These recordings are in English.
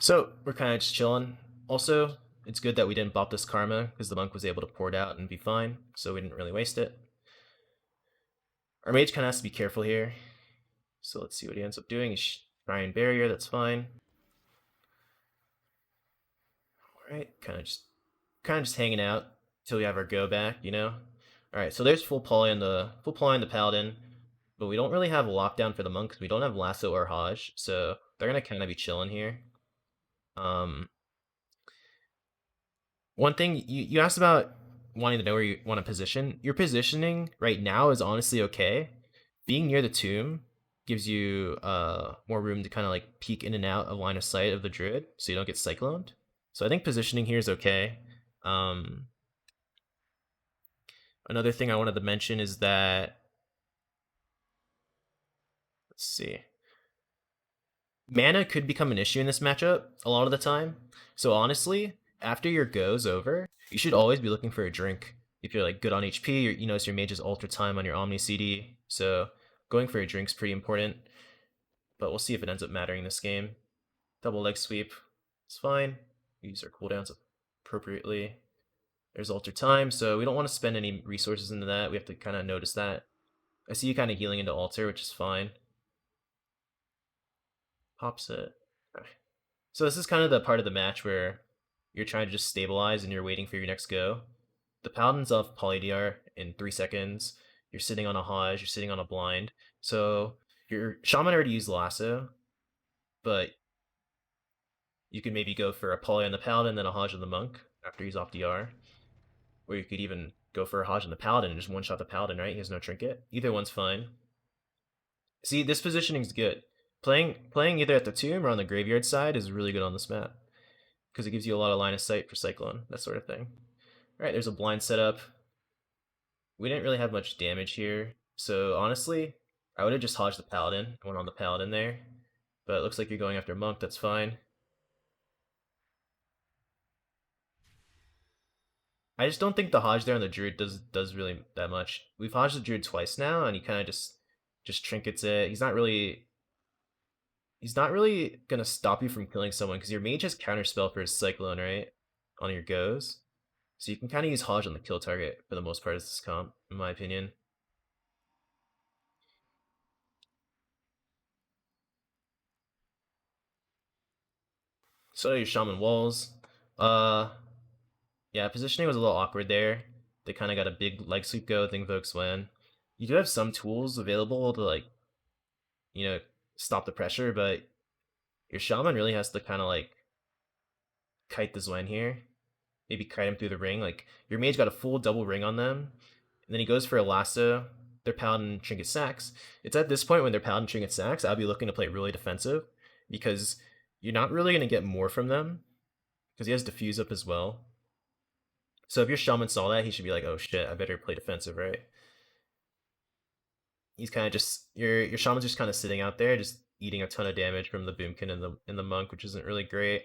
So we're kind of just chilling. Also, it's good that we didn't bop this karma because the monk was able to pour it out and be fine, so we didn't really waste it. Our mage kind of has to be careful here. So let's see what he ends up doing. He's trying barrier, that's fine. Alright, kind of just hanging out till we have our go back, you know? Alright, so there's full poly on the paladin, but we don't really have a lockdown for the monk because we don't have lasso or Hajj, so they're gonna kind of be chilling here. Um One thing you asked about wanting to know where you want to position. Your positioning right now is honestly okay. Being near the tomb gives you more room to kind of like peek in and out of line of sight of the druid, so you don't get cycloned. So I think positioning here is okay. Um, Another thing I wanted to mention is that let's see, mana could become an issue in this matchup a lot of the time. So honestly, after your go's over, you should always be looking for a drink. If you're like good on HP, you notice your mage's ultra time on your Omni CD. So going for a drink's pretty important. But we'll see if it ends up mattering this game. Double leg sweep, it's fine. We use our cooldowns appropriately. There's ultra time, so we don't want to spend any resources into that. We have to kind of notice that. I see you kind of healing into altar, which is fine. Pops it. Okay. So this is kind of the part of the match where you're trying to just stabilize and you're waiting for your next go. The Paladin's off Polydr in 3 seconds. You're sitting on a Hajj, you're sitting on a blind. So your Shaman already used Lasso, but you could maybe go for a Poly on the Paladin, then a Hajj on the Monk after he's off DR. Or you could even go for a Hajj on the Paladin and just one-shot the Paladin, right? He has no trinket. Either one's fine. See, this positioning's good. Playing either at the tomb or on the graveyard side is really good on this map because it gives you a lot of line of sight for Cyclone, that sort of thing. All right, there's a blind setup. We didn't really have much damage here, so honestly, I would have just Hodged the Paladin, went on the Paladin there. But it looks like you're going after Monk, that's fine. I just don't think the Hodge there on the Druid does really that much. We've Hodged the Druid twice now, and he kind of just trinkets it. He's not really gonna stop you from killing someone because your mage has counterspell for his Cyclone, right? On your goes. So you can kind of use Hodge on the kill target for the most part of this comp, in my opinion. So your Shaman walls. Uh, yeah, positioning was a little awkward there. They kind of got a big leg sweep go, thing Vokes when. You do have some tools available to like, you know, stop the pressure, but your Shaman really has to kind of like kite the Zwen here. Maybe kite him through the ring. Like your mage got a full double ring on them, and then he goes for a lasso. Their Paladin trinket sacks. It's at this point when their Paladin trinket sacks, I'll be looking to play really defensive because you're not really gonna get more from them because he has diffuse up as well. So if your Shaman saw that, he should be like, "Oh shit, I better play defensive, right?" He's kind of just your Shaman's just kind of sitting out there, just eating a ton of damage from the Boomkin and the Monk, which isn't really great.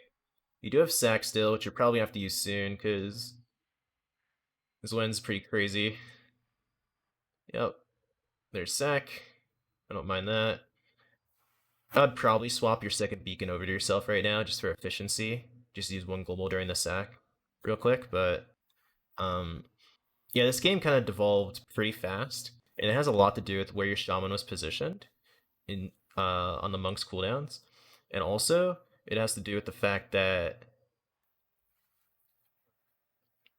You do have sack still, which you'll probably have to use soon because this wind's pretty crazy. Yep, there's sack. I don't mind that. I'd probably swap your second beacon over to yourself right now just for efficiency. Just use one global during the sack real quick, but um yeah, this game kind of devolved pretty fast, and it has a lot to do with where your shaman was positioned in on the monk's cooldowns. And also it has to do with the fact that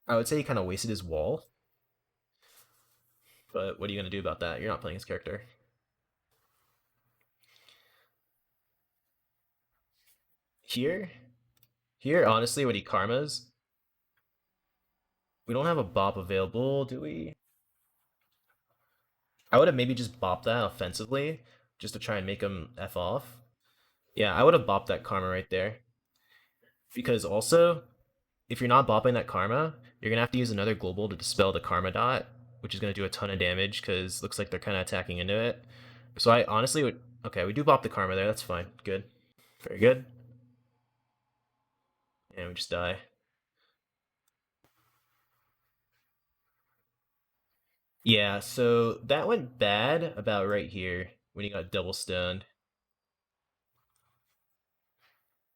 I would say he kind of wasted his wall, but what are you going to do about that? You're not playing his character. Here, here, honestly, what he karmas, we don't have a bop available, do we? I would have maybe just bopped that offensively, just to try and make him F off. Yeah, I would have bopped that karma right there. Because also, if you're not bopping that karma, you're gonna have to use another global to dispel the karma dot, which is gonna do a ton of damage because looks like they're kind of attacking into it. So I honestly would. Okay, we do bop the karma there. That's fine. Good. Very good. And we just die. Yeah, so that went bad about right here when he got double stoned.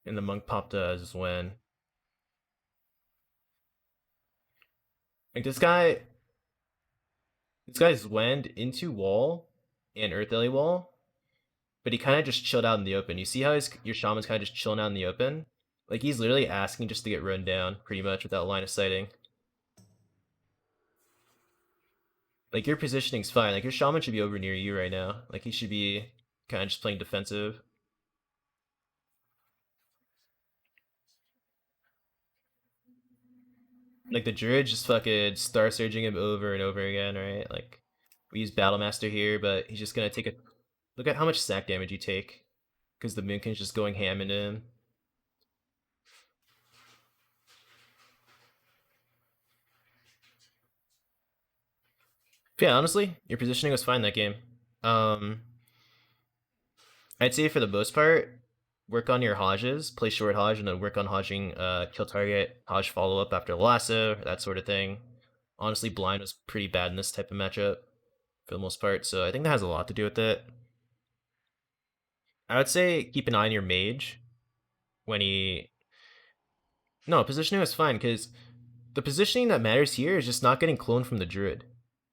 And the monk popped as when like this guy's went into wall and Earth Lily wall, but he kind of just chilled out in the open. You see how your shaman's kind of just chilling out in the open? Like he's literally asking just to get run down, pretty much without line of sighting. Like your positioning's fine. Like your shaman should be over near you right now. Like he should be kind of just playing defensive. Like the druid just fucking star surging him over and over again, right? Like we use battle master here, but he's just gonna take a look at how much sack damage you take because the Moonkin's just going ham into him. But yeah, honestly, your positioning was fine that game. Um, I'd say for the most part, work on your Hodges, play short Hodge, and then work on Hodging kill target, Hodge follow up after the lasso, that sort of thing. Honestly, blind was pretty bad in this type of matchup for the most part, so I think that has a lot to do with it. I would say keep an eye on your mage when he. No, positioning was fine because the positioning that matters here is just not getting cloned from the druid.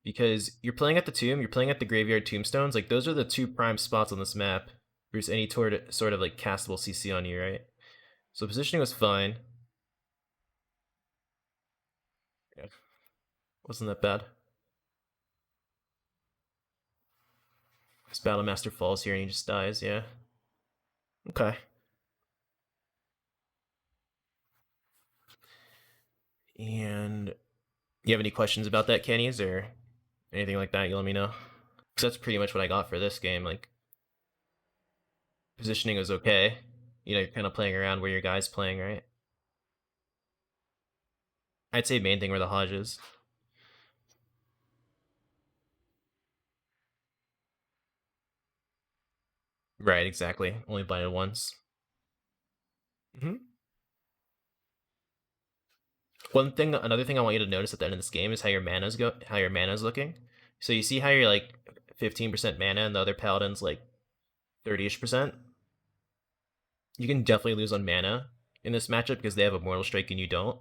Because you're playing at the tomb, you're playing at the graveyard tombstones, like those are the two prime spots on this map. There's any sort of like castable CC on you, right? So positioning was fine. Yeah. Wasn't that bad. This Battle Master falls here and he just dies, yeah. Okay. And you have any questions about that, Kenny's, or anything like that, you let me know. Because that's pretty much what I got for this game. Like, positioning was okay. You know, you're kind of playing around where your guy's playing, right? I'd say main thing were the Hodges. Right, exactly. Only blinded once. Mm-hmm. Another thing I want you to notice at the end of this game is how your mana's looking. So you see how you're like 15% mana and the other paladin's like 30ish%. You can definitely lose on mana in this matchup because they have a Mortal Strike and you don't.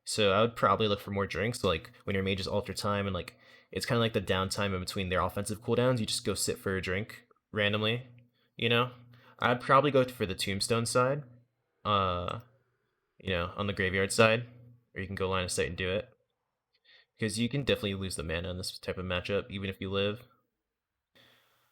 So I would probably look for more drinks. So like when your mages alter time and like it's kind of like the downtime in between their offensive cooldowns, you just go sit for a drink randomly. You know, I'd probably go for the Tombstone side. Uh, on the graveyard side, or you can go line of sight and do it because you can definitely lose the mana in this type of matchup, even if you live.